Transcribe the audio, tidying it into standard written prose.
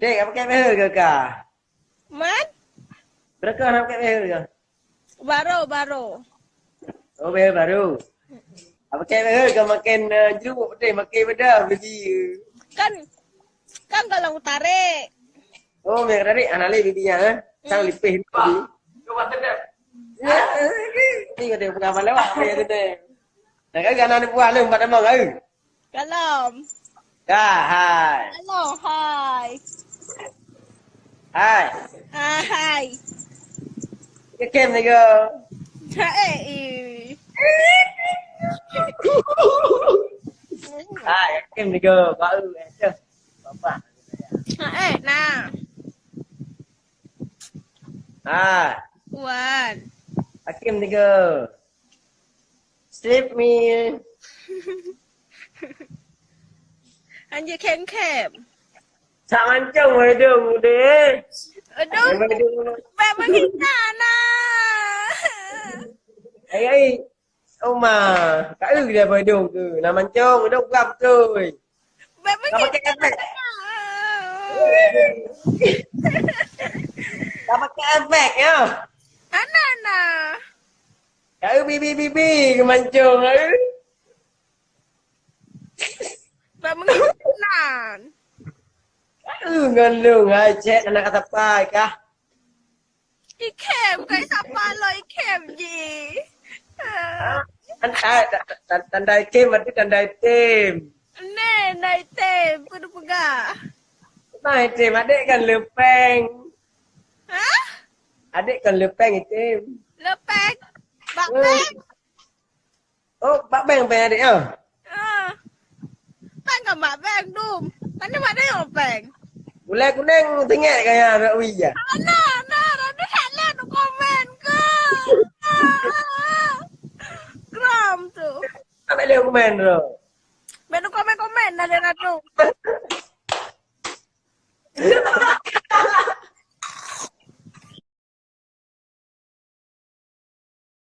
Dek, apa pakai behel ke kah? Man? Berapa nak pakai behel ke? Baru. Oh, behel baru. Apa pakai behel ke makan jeruk dek, makan bedah biji. Kan kalau tarik. Oh, mereka tarik anak lagi bibinya eh. Sang lipih ni. Coba tendap. Ya, ni kau tengok pengalaman lewat apa yang tendap. Nak kan anak ni buah lu 4 emang ke? Kalom. Dah, hai. Halo, hai. Hai. Hai. Cái kem này cơ. Hai. Hai, cái kem này cơ. Có chưa? Bapak. Nah. Hai. Wan. Hakim ni ke? Slip me. Anjir kem. Tak mancung hidung dia. Aduh. Beb menghina nah. Ai. Oma, tak ada dia hidung tu. Nak mancung hidung gam tu. Beb Tak pakai menghina. efek. Tak pakai efek ya. Nah. Tak ada bibi ke mancung. Beb menghina. Ngelung ai cek anak kata pai kah? Ikem kai siapa lo ikem je. Tandai kem berarti tandai tim. Naik tem, kudu pegah. Tandai tim adik kan lepeng. Hah? Adik kan lepeng tim. Lepek. Bakpek. Oh, bak beng beng adik ah. Bangกับหมาแบงดูมมันนี่มาได้หรอแบง Gulai kuning tengok kaya nak wija. Nah, nanti Helen tu komen ke. Kram tu. Tak boleh komen tu. Menu komen ada tu.